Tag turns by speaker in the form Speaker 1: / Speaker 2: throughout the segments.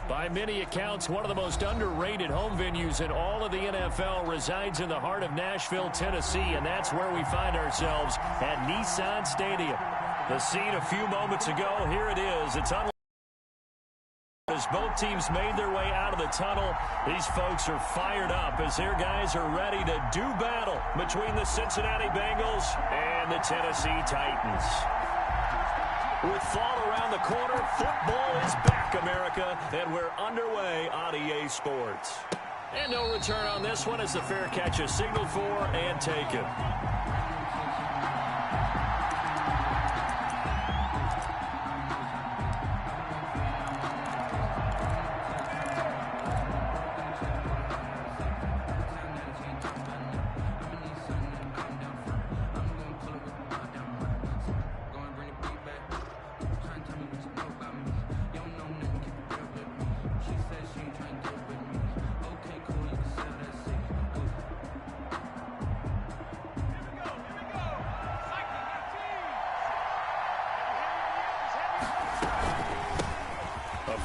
Speaker 1: By many accounts, one of the most underrated home venues in all of the NFL resides in the heart of Nashville, Tennessee, and that's where we find ourselves at Nissan Stadium. The scene a few moments ago, here it is. It's unlike as both teams made their way out of the tunnel. These folks are fired up as their guys are ready to do battle between the Cincinnati Bengals and the Tennessee Titans. With fall around the corner, football is back, America, and we're underway on EA Sports. And no return on this one as the fair catch is signaled for and taken.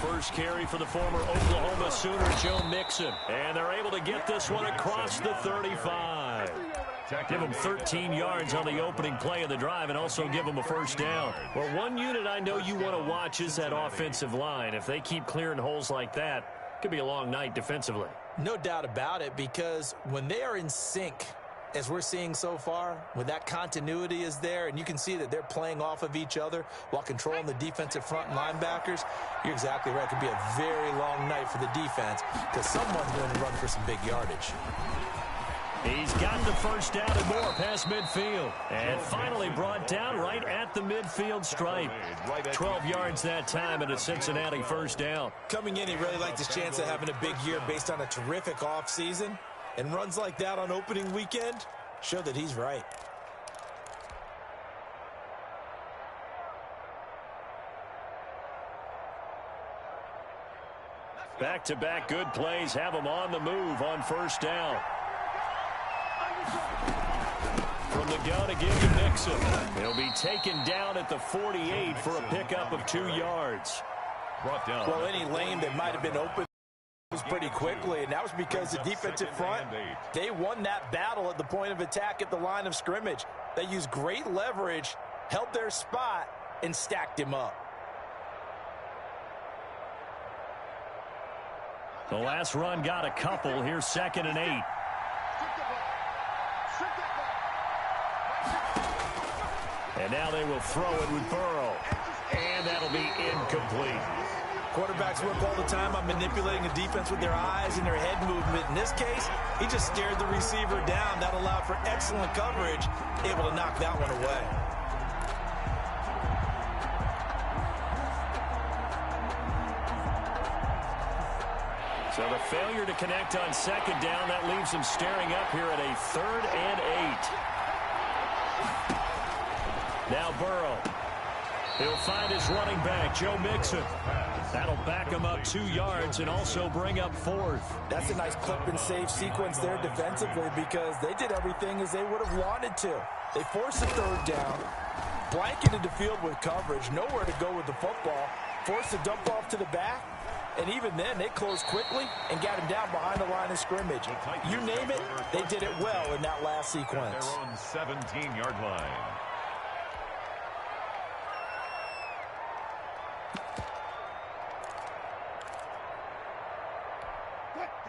Speaker 1: First carry for the former Oklahoma Sooner, Joe Mixon. And they're able to get this one across the 35. Give them 13 yards on the opening play of the drive and also give them a first down. Well, one unit I know you want to watch is that offensive line. If they keep clearing holes like that, it could be a long night defensively.
Speaker 2: No doubt about it, because when they are in sync, as we're seeing so far, when that continuity is there and you can see that they're playing off of each other while controlling the defensive front and linebackers, you're exactly right. It could be a very long night for the defense because someone's going to run for some big yardage.
Speaker 1: He's got the first down and more past midfield. And finally brought down right at the midfield stripe. 12 yards that time and a Cincinnati first down.
Speaker 2: Coming in, he really liked his chance of having a big year based on a terrific offseason. And runs like that on opening weekend show that he's right.
Speaker 1: Back-to-back good plays have them on the move on first down. From the gun again to Mixon. He'll be taken down at the 48 for a pickup of 2 yards.
Speaker 2: Well, any lane that might have been open pretty quickly, and that was because the defensive front, they won that battle at the point of attack at the line of scrimmage. They used great leverage, held their spot, and stacked him up.
Speaker 1: The last run got a couple. Here's 2nd and 8. And now they will throw it with Burrow. And that'll be incomplete.
Speaker 2: Quarterbacks work all the time on manipulating a defense with their eyes and their head movement. In this case, he just stared the receiver down. That allowed for excellent coverage, able to knock that one away.
Speaker 1: So the failure to connect on 2nd down, that leaves him staring up here at a 3rd and 8. Now Burrow. He'll find his running back, Joe Mixon. That'll back him up 2 yards and also bring up 4th.
Speaker 2: That's a nice clip and save sequence there defensively because they did everything as they would have wanted to. They forced the 3rd down, blanketed the field with coverage, nowhere to go with the football, forced the dump off to the back, and even then they closed quickly and got him down behind the line of scrimmage. You name it, they did it well in that last sequence.
Speaker 3: They're on 17-yard line.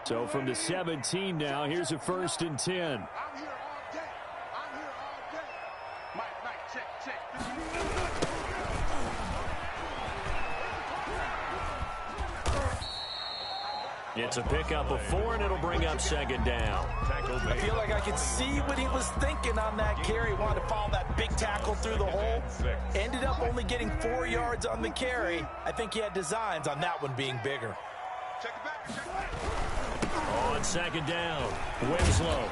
Speaker 1: So from the 17 now, here's a 1st and 10.
Speaker 4: I'm here all day. I'm here all day. Mike, check.
Speaker 1: It's a pickup of 4, and it'll bring up 2nd down.
Speaker 2: I feel like I could see what he was thinking on that carry. He wanted to follow that big tackle through the hole. Ended up only getting 4 yards on the carry. I think he had designs on that one being bigger.
Speaker 4: Check it back.
Speaker 1: On 2nd down, Winslow.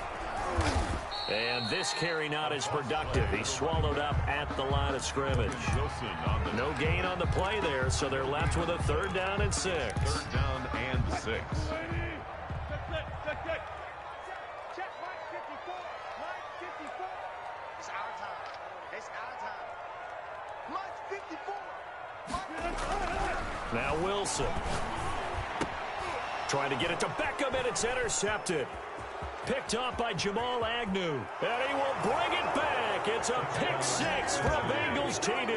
Speaker 1: And this carry not as productive. He's swallowed up at the line of scrimmage. No gain on the play there, so they're left with a 3rd down and 6.
Speaker 3: 3rd down and 6.
Speaker 4: Check. Check, Mike 54. It's our time. Mike 54.
Speaker 1: Now Wilson. Trying to get it to Beckham, and it's intercepted. Picked off by Jamal Agnew. And he will bring it back. It's a pick six for a Bengals TD.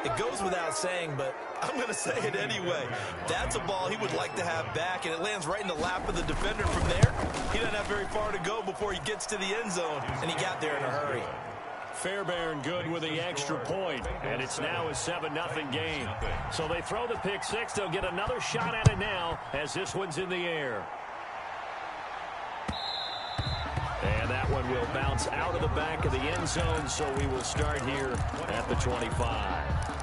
Speaker 2: It goes without saying, but I'm going to say it anyway. That's a ball he would like to have back, and it lands right in the lap of the defender. From there, he doesn't have very far to go before he gets to the end zone, and he got there in a hurry.
Speaker 1: Fairbairn good with the extra point, and it's now a 7-0 game. So they throw the pick six. They'll get another shot at it now as this one's in the air. And that one will bounce out of the back of the end zone, so we will start here at the 25.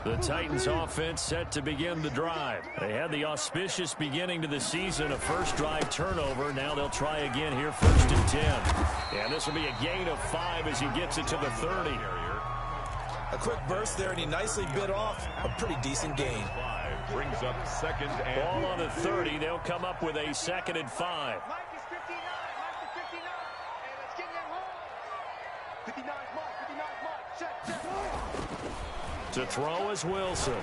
Speaker 1: The Titans offense set to begin the drive. They had the auspicious beginning to the season, a first drive turnover. Now they'll try again here, 1st and 10. And this will be a gain of 5 as he gets it to the 30.
Speaker 2: A quick burst there, and he nicely bit off a pretty decent gain.
Speaker 3: Brings up 2nd and
Speaker 1: Ball on the 30. They'll come up with a 2nd and 5.
Speaker 4: Mike is 59. Mike is 59. And let's get that home. 59 Mike. 59 Mike. Check.
Speaker 1: To throw is Wilson.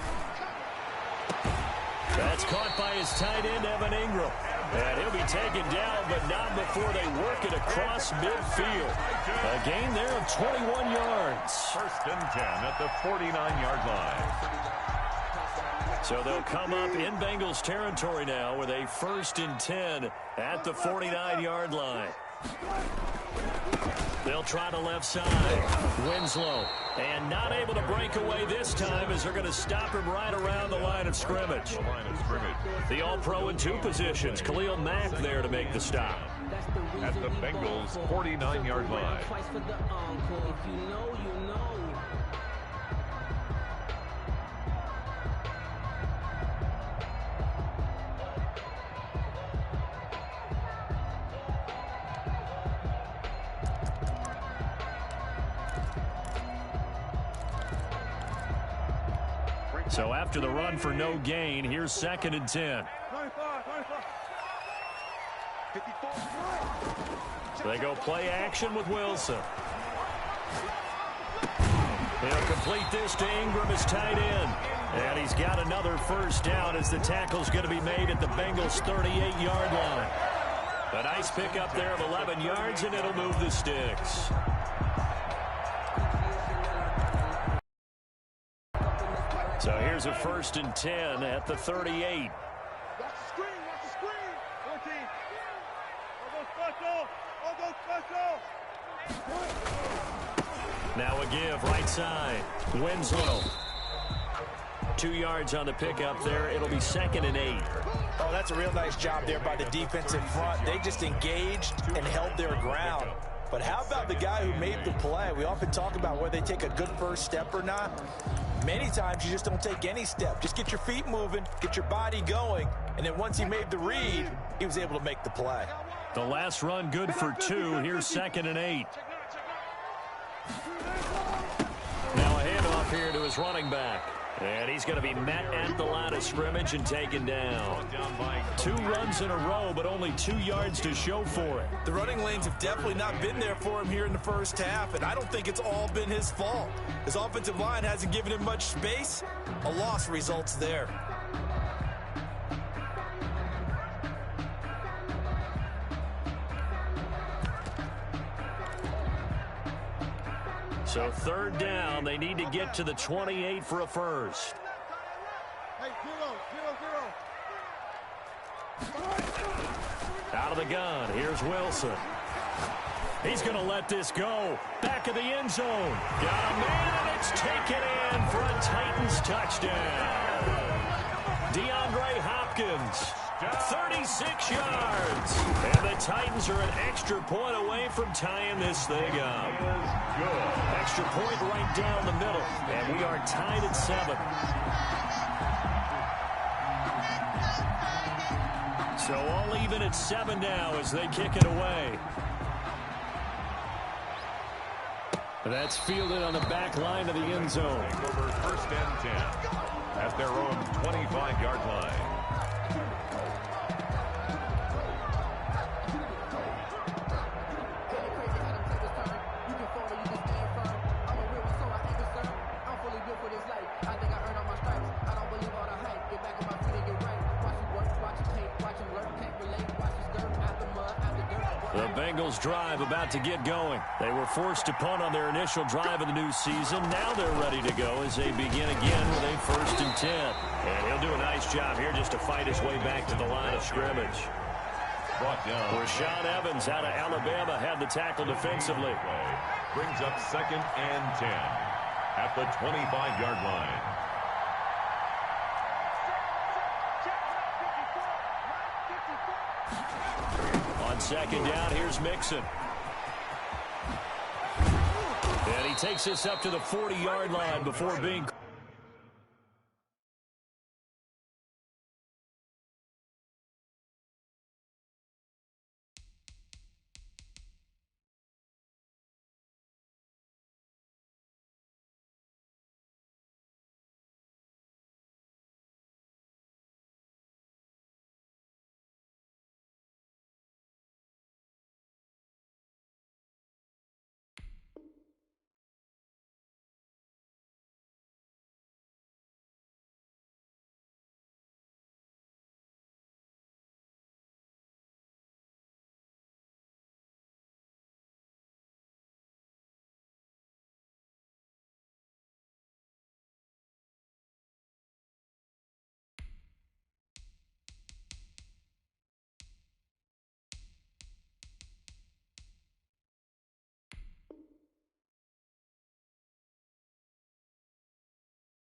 Speaker 1: That's caught by his tight end, Evan Ingram. And he'll be taken down, but not before they work it across midfield. A gain there of 21 yards.
Speaker 3: 1st and 10 at the 49-yard line.
Speaker 1: So they'll come up in Bengals territory now with a 1st and 10 at the 49-yard line. They'll try the left side. Winslow. And not able to break away this time as they're going to stop him right around the line of scrimmage. The All-Pro in 2 positions. Khalil Mack there to make the stop.
Speaker 3: At the Bengals 49-yard line.
Speaker 1: So after the run for no gain, here's 2nd and 10. They go play action with Wilson. He'll complete this to Ingram, his tight end. And he's got another 1st down as the tackle's going to be made at the Bengals' 38-yard line. A nice pickup there of 11 yards, and it'll move the sticks. So here's a 1st and 10 at the 38.
Speaker 4: Watch the screen. Watch the screen. 14. I'll go special.
Speaker 1: Now a give right side. Winslow. 2 yards on the pickup there. It'll be 2nd and 8.
Speaker 2: Oh, that's a real nice job there by the defensive front. They just engaged and held their ground. But how about the guy who made the play? We often talk about whether they take a good first step or not. Many times you just don't take any step. Just get your feet moving, get your body going, and then once he made the read, he was able to make the play.
Speaker 1: The last run good for 2. Here's 2nd and 8. Now a handoff here to his running back. And he's going to be met at the line of scrimmage and taken down. 2 runs in a row, but only 2 yards to show for it.
Speaker 2: The running lanes have definitely not been there for him here in the first half, and I don't think it's all been his fault. His offensive line hasn't given him much space. A loss results there.
Speaker 1: So 3rd down, they need to get to the 28 for a 1st.
Speaker 4: Hey, 0-0-0.
Speaker 1: Out of the gun, here's Wilson. He's going to let this go. Back of the end zone. Got a man, and it's taken in for a Titans touchdown. DeAndre Hopkins. 36 yards. And the Titans are an extra point away from tying this thing up. Extra point right down the middle. And we are tied at 7. So all even at 7 now as they kick it away. That's fielded on the back line of the end zone.
Speaker 3: Over 1st and 10 at their own 25-yard line.
Speaker 1: The Bengals drive about to get going. They were forced to punt on their initial drive of the new season. Now they're ready to go as they begin again with a 1st and 10. And he'll do a nice job here just to fight his way back to the line of scrimmage.
Speaker 3: Brought down.
Speaker 1: Rashaan Evans out of Alabama had the tackle defensively.
Speaker 3: Brings up 2nd and 10 at the 25-yard line.
Speaker 1: On 2nd down, here's Mixon. And he takes this up to the 40-yard line before being...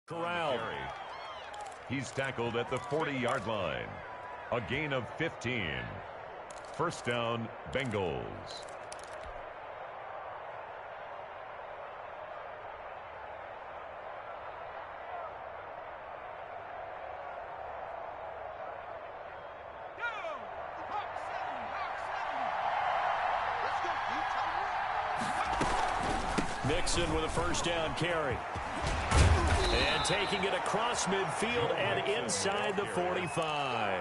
Speaker 1: Corral.
Speaker 3: He's tackled at the 40-yard line. A gain of 15. 1st down, Bengals.
Speaker 1: Mixon with a 1st down carry. And taking it across midfield and inside the 45.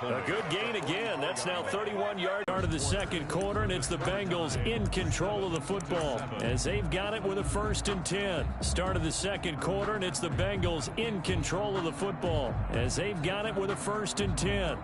Speaker 1: A good gain again. That's now 31 yards of the 2nd quarter, and it's the Bengals in control of the football as they've got it with a 1st and 10. Start of the 2nd quarter, and it's the Bengals in control of the football as they've got it with a 1st and 10.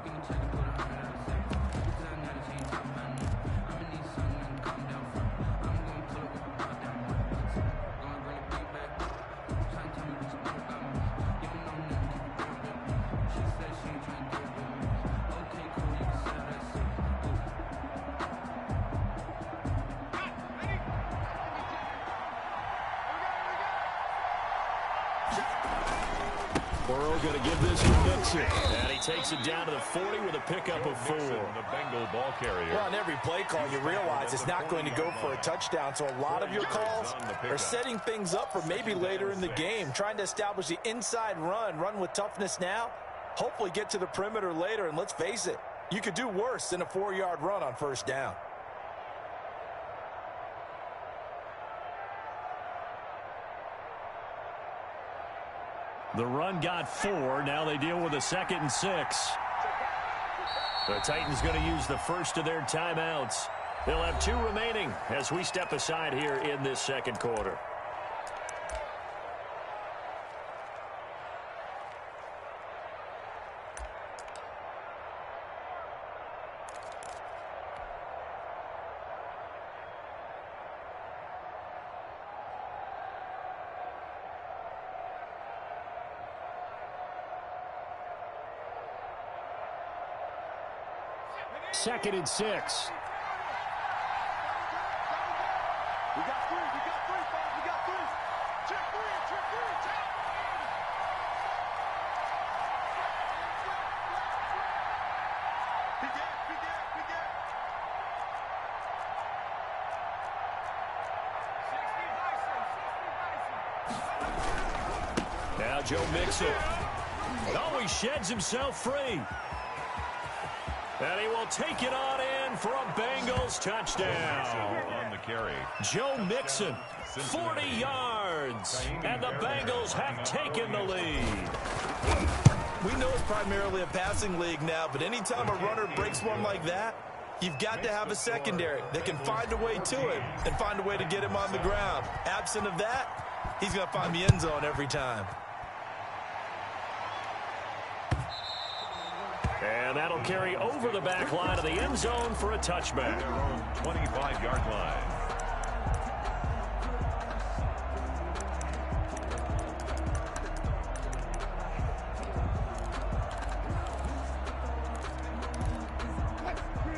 Speaker 1: Going to give this to Mixon. And he takes it down to the 40 with a pickup of 4.
Speaker 3: The Bengal ball carrier.
Speaker 2: Well, on every play call, you realize it's not going to go for a touchdown. So a lot of your calls are setting things up for maybe later in the game, trying to establish the inside run with toughness now, hopefully get to the perimeter later. And let's face it, you could do worse than a 4-yard run on 1st down.
Speaker 1: The run got 4. Now they deal with a 2nd and 6. The Titans going to use the first of their timeouts. They'll have 2 remaining as we step aside here in this 2nd quarter. Second and 6.
Speaker 4: We got 3. We got 3, folks. We got 3. Check 3. Check.
Speaker 1: Now Joe Mixon. Oh, he sheds himself free. And he will take it on in for a Bengals touchdown.
Speaker 3: On the carry.
Speaker 1: Joe Mixon, 40 yards, and the Bengals have taken the lead.
Speaker 2: We know it's primarily a passing league now, but anytime a runner breaks one like that, you've got to have a secondary that can find a way to him and find a way to get him on the ground. Absent of that, he's going to find the end zone every time.
Speaker 1: And that'll carry over the back line of the end zone for a touchback.
Speaker 3: Their own 25-yard line.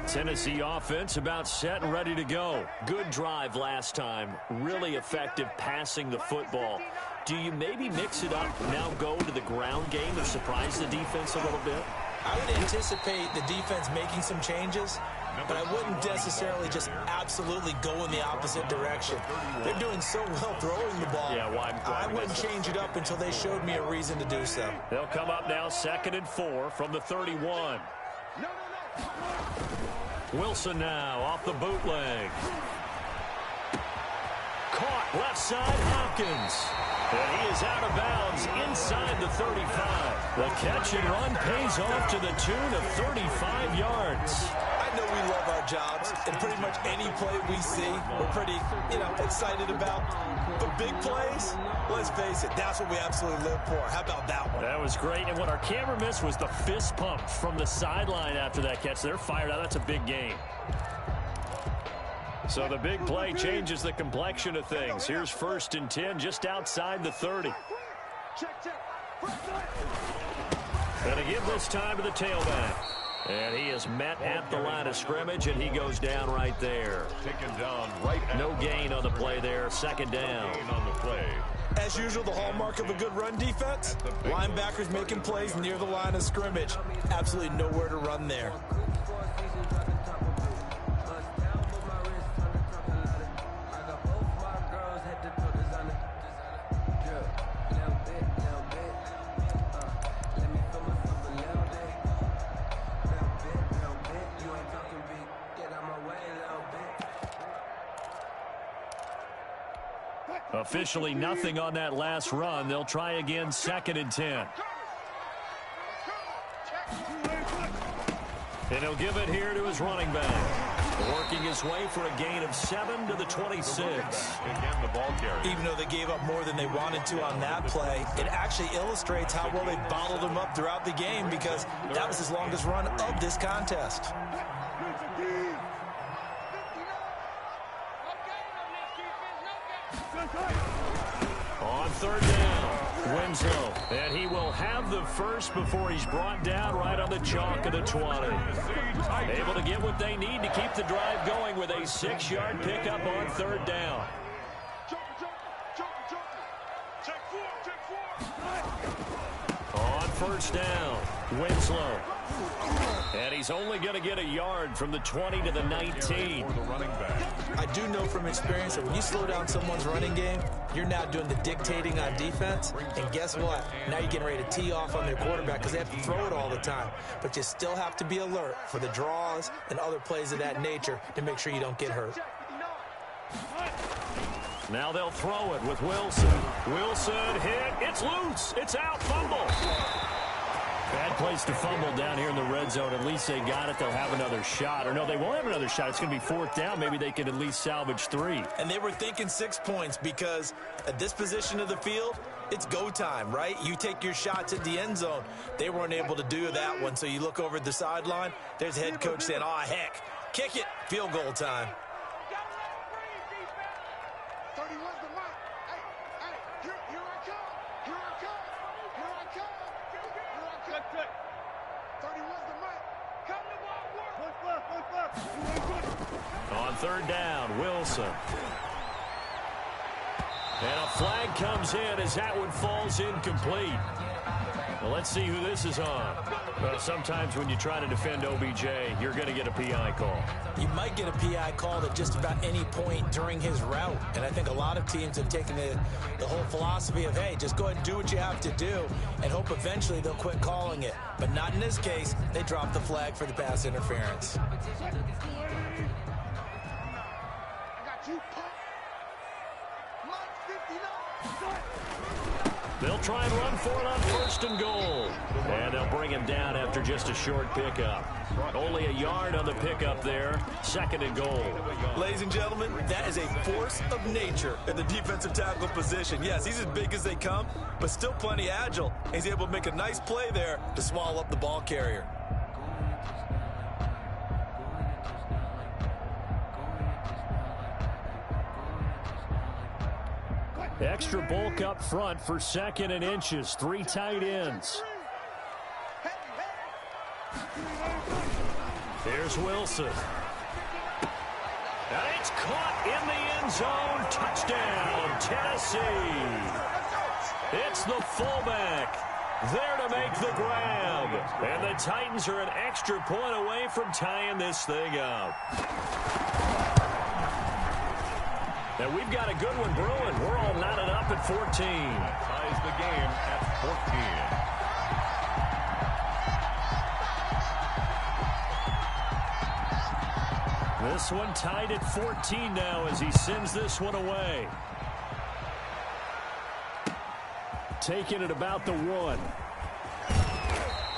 Speaker 1: Tennessee offense about set and ready to go. Good drive last time. Really effective passing the football. Do you maybe mix it up, now go to the ground game and surprise the defense a little bit?
Speaker 2: I would anticipate the defense making some changes, but I wouldn't necessarily just absolutely go in the opposite direction. They're doing so well throwing the ball.
Speaker 1: Yeah, why
Speaker 2: I wouldn't change it up until they showed me a reason to do so.
Speaker 1: They'll come up now 2nd and 4 from the 31. Wilson now off the bootleg. Caught left side, Hopkins. And he is out of bounds inside the 35. The catch and run pays off to the tune of 35 yards.
Speaker 2: I know we love our jobs, and pretty much any play we see, we're pretty, excited about. But big plays, let's face it, that's what we absolutely live for. How about that one?
Speaker 1: That was great, and what our camera missed was the fist pump from the sideline after that catch. They're fired out. That's a big game. So the big play changes the complexion of things. Here's 1st and 10 just outside the 30. And to give this time to the tailback. And he is met at the line of scrimmage, and he goes down right there.
Speaker 3: Taken down right at
Speaker 1: no gain on the play there. 2nd down.
Speaker 3: gain on the play.
Speaker 2: As usual, the hallmark of a good run defense, linebackers making plays near the line of scrimmage. Absolutely nowhere to run there.
Speaker 1: Officially nothing on that last run. They'll try again 2nd and 10. And he'll give it here to his running back. Working his way for a gain of 7 to the 26.
Speaker 3: Again, the ball carrier.
Speaker 2: Even though they gave up more than they wanted to on that play, it actually illustrates how well they bottled him up throughout the game, because that was his longest run of this contest.
Speaker 1: On 3rd down, Winslow. And he will have the first before he's brought down right on the chalk of the 20. Able to get what they need to keep the drive going with a 6-yard pickup on 3rd down. On 1st down, Winslow. And he's only going to get a yard from the 20 to the 19.
Speaker 2: I do know from experience that when you slow down someone's running game, you're now doing the dictating on defense. And guess what? Now you're getting ready to tee off on their quarterback because they have to throw it all the time. But you still have to be alert for the draws and other plays of that nature to make sure you don't get hurt.
Speaker 1: Now they'll throw it with Wilson. Wilson hit. It's loose. It's out. Fumble. Bad place to fumble down here in the red zone. At least they got it. They'll have another shot. Or no, they won't have another shot. It's going to be 4th down. Maybe they could at least salvage 3.
Speaker 2: And they were thinking 6 points because at this position of the field, it's go time, right? You take your shots at the end zone. They weren't able to do that one. So you look over at the sideline. There's the head coach saying, oh, heck, kick it. Field goal time.
Speaker 1: On 3rd down, Wilson. And a flag comes in as that one falls incomplete. Well, let's see who this is on. Well, sometimes when you try to defend OBJ, you're going to get a PI call.
Speaker 2: You might get a PI call at just about any point during his route. And I think a lot of teams have taken the whole philosophy of, hey, just go ahead and do what you have to do and hope eventually they'll quit calling it. But not in this case. They dropped the flag for the pass interference.
Speaker 1: They'll try and run for it on 1st and goal. And they'll bring him down after just a short pickup. Only a yard on the pickup there. 2nd and goal.
Speaker 2: Ladies and gentlemen, that is a force of nature in the defensive tackle position. Yes, he's as big as they come, but still plenty agile. He's able to make a nice play there to swallow up the ball carrier.
Speaker 1: Extra bulk up front for 2nd and inches. 3 tight ends. Here's Wilson. And it's caught in the end zone. Touchdown, Tennessee. It's the fullback there to make the grab. And the Titans are an extra point away from tying this thing up. And we've got a good one brewing. We're all knotted up at 14.
Speaker 3: Ties the game at 14.
Speaker 1: This one tied at 14 now as he sends this one away. Taking it about the 1.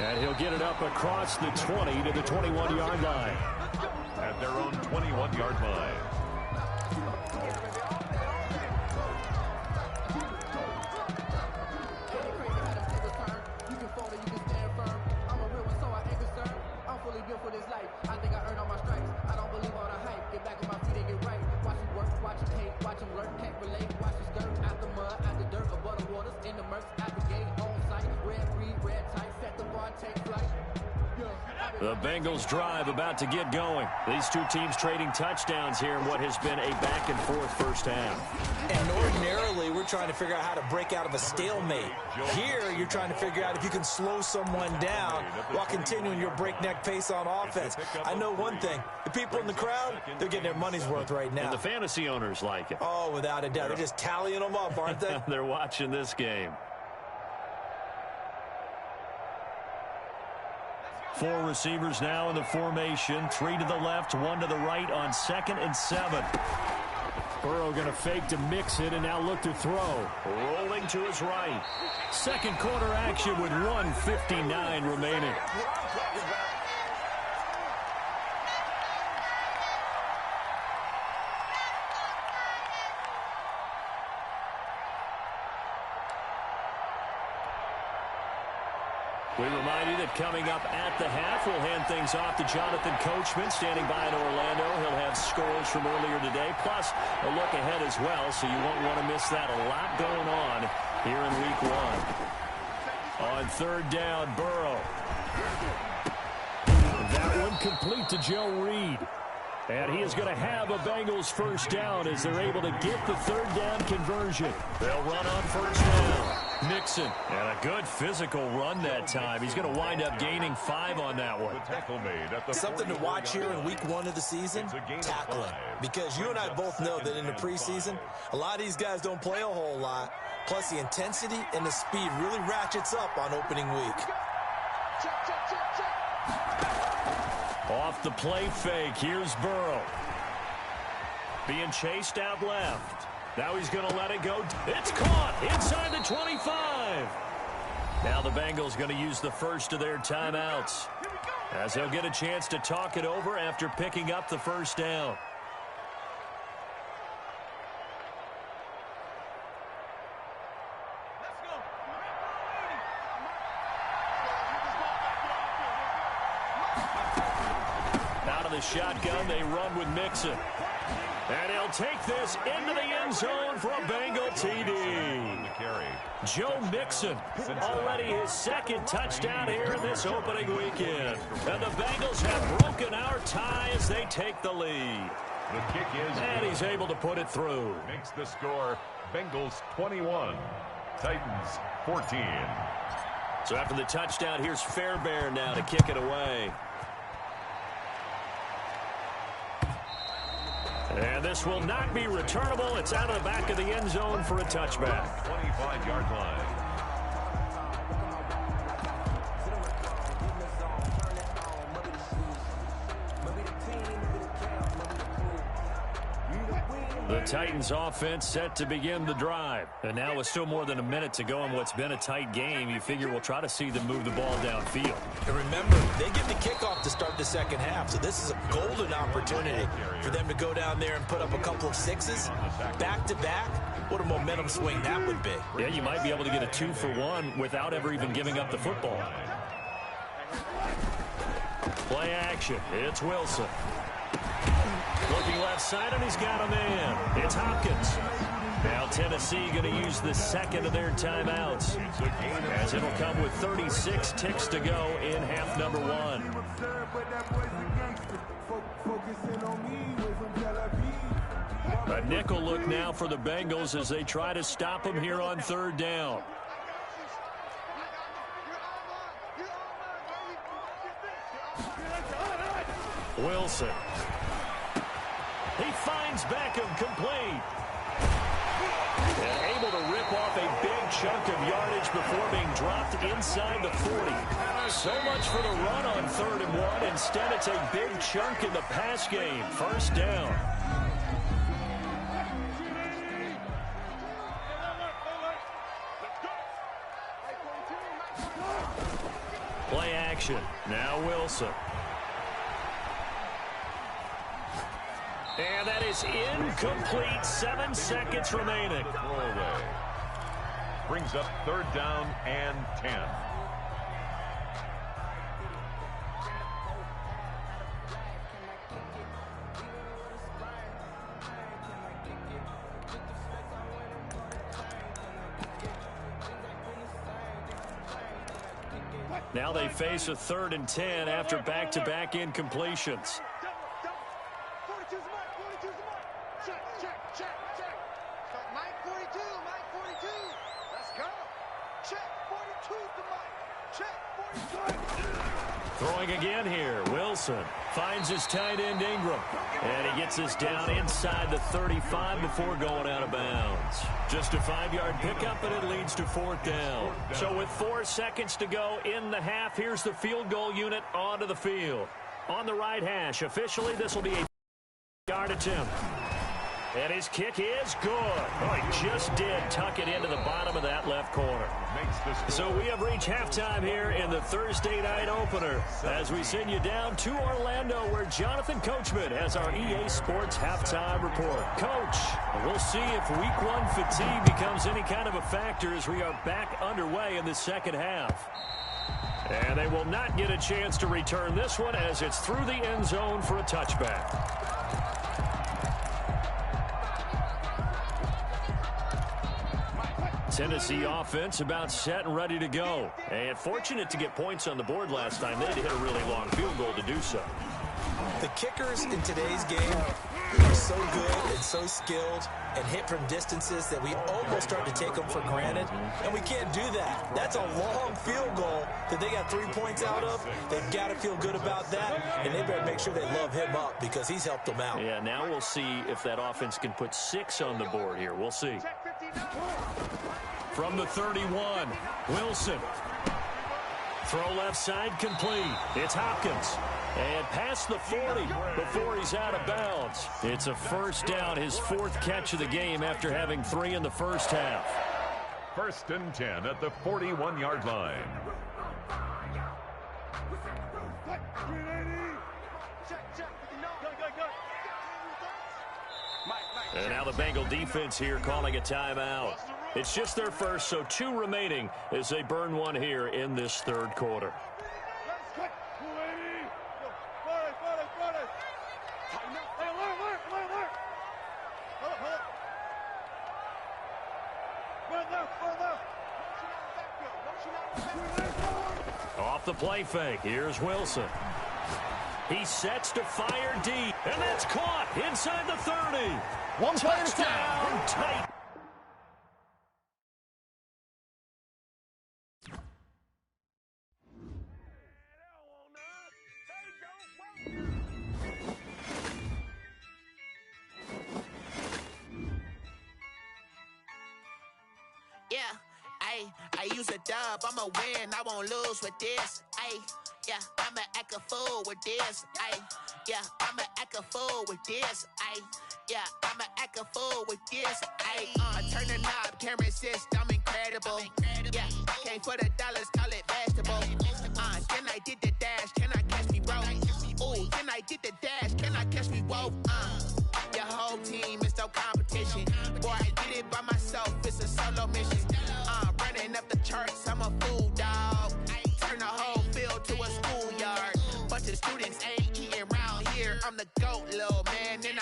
Speaker 1: And he'll get it up across the 20 to the 21-yard line.
Speaker 3: At their own 21-yard line.
Speaker 1: The Bengals drive about to get going. These two teams trading touchdowns here in what has been a back-and-forth first half.
Speaker 2: And ordinarily, we're trying to figure out how to break out of a stalemate. Here, you're trying to figure out if you can slow someone down while continuing your breakneck pace on offense. I know one thing. The people in the crowd, they're getting their money's worth right now.
Speaker 1: And the fantasy owners like it.
Speaker 2: Oh, without a doubt. They're just tallying them up, aren't they?
Speaker 1: They're watching this game. 4 receivers now in the formation. 3 to the left, 1 to the right on 2nd and 7. Burrow going to fake to mix it and now look to throw. Rolling to his right. Second quarter action with 1:59 remaining. We remind you that coming up at the half, we'll hand things off to Jonathan Coachman, standing by in Orlando. He'll have scores from earlier today, plus a look ahead as well, so you won't want to miss that. A lot going on here in Week 1. On 3rd down, Burrow. That one complete to Joe Reed. And he is going to have a Bengals first down as they're able to get the 3rd down conversion. They'll run on 1st down. Mixon. And a good physical run that time. He's going to wind up gaining 5 on that one.
Speaker 2: Something to watch here in Week 1 of the season, tackling. Because you and I both know that in the preseason, a lot of these guys don't play a whole lot. Plus, the intensity and the speed really ratchets up on opening week.
Speaker 1: Off the play fake, here's Burrow. Being chased out left. Now he's going to let it go. It's caught inside the 25. Now the Bengals going to use the first of their timeouts, as they'll get a chance to talk it over after picking up the first down. Out of the shotgun, they run with Mixon. And he'll take this into the end zone for a Bengal TD. Joe Mixon, already his 2nd touchdown here in this opening weekend. And the Bengals have broken our tie as they take the lead.
Speaker 3: The kick is,
Speaker 1: and he's able to put it through.
Speaker 3: Makes the score Bengals 21, Titans 14.
Speaker 1: So after the touchdown, here's Fairbairn now to kick it away. And this will not be returnable. It's out of the back of the end zone for a touchback.
Speaker 3: 25-yard line.
Speaker 1: The Titans offense set to begin the drive. And now with still more than a minute to go in what's been a tight game, you figure we'll try to see them move the ball downfield.
Speaker 2: And remember, they get the kickoff to start the second half, so this is a golden opportunity for them to go down there and put up a couple of sixes back-to-back. What a momentum swing that would be.
Speaker 1: Yeah, you might be able to get a 2-for-1 without ever even giving up the football. Play action. It's Wilson. Looking left side, and he's got a man. It's Hopkins. Now Tennessee going to use the second of their timeouts, as it'll come with 36 ticks to go in half number one. A nickel look now for the Bengals as they try to stop him here on third down. Wilson. He finds Beckham complete. And able to rip off a big chunk of yardage before being dropped inside the 40. So much for the run on 3rd and 1. Instead, it's a big chunk in the pass game. First down. Play action. Now Wilson. And that is incomplete. 7 seconds remaining.
Speaker 3: Throwaway. Brings up 3rd down and 10.
Speaker 1: Now they face a 3rd and 10 after back-to-back incompletions. Throwing again here. Wilson finds his tight end Ingram. And he gets this down inside the 35 before going out of bounds. Just a 5-yard pickup, and it leads to 4th down. So with 4 seconds to go in the half, here's the field goal unit onto the field. On the right hash, officially this will be a yard attempt. And his kick is good. Oh, he just did tuck it into the bottom of that left corner. So we have reached halftime here in the Thursday night opener as we send you down to Orlando where Jonathan Coachman has our EA Sports halftime report. Coach, we'll see if week 1 fatigue becomes any kind of a factor as we are back underway in the second half. And they will not get a chance to return this one as it's through the end zone for a touchback. Tennessee offense about set and ready to go. And fortunate to get points on the board last time. They had to hit a really long field goal to do so.
Speaker 2: The kickers in today's game are so good and so skilled and hit from distances that we almost start to take them for granted. And we can't do that. That's a long field goal that they got 3 points out of. They've got to feel good about that. And they better make sure they love him up because he's helped them out.
Speaker 1: Yeah, now we'll see if that offense can put 6 on the board here. We'll see. From the 31, Wilson. Throw left side complete. It's Hopkins. And past the 40 before he's out of bounds. It's a first down, his 4th catch of the game after having 3 in the first half.
Speaker 3: 1st and 10 at the 41-yard line.
Speaker 1: And now the Bengal defense here calling a timeout. It's just their first, so 2 remaining as they burn 1 here in this 3rd quarter. Off the play fake, here's Wilson. He sets to fire deep, and that's caught inside the 30.
Speaker 5: One play at a time.
Speaker 1: Touchdown, tight.
Speaker 6: I use a dub, I'ma win, I won't lose with this. Yeah, I'ma act a fool with this. Yeah, I'ma act a fool with this. Yeah, I'ma act a fool with this. I turn the knob, can't resist, I'm incredible. Yeah, came for the dollars, call it vegetable. Then I did the dash, can I catch me, bro? Ooh, then I did the dash, can I catch me, whoa? Your whole team is no competition. Boy, I did it by myself, it's a solo mission. Running up the charts, I'm a fool, dog. Turn the whole field to a schoolyard. Bunch of students ain't eating around here. I'm the GOAT, little man, and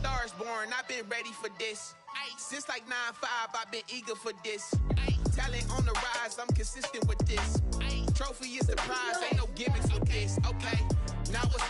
Speaker 6: stars born, I've been ready for this. Since like 9-5, I've been eager for this. Talent on the rise, I'm consistent with this. Trophy is the prize, ain't no gimmicks with this. Okay, now what's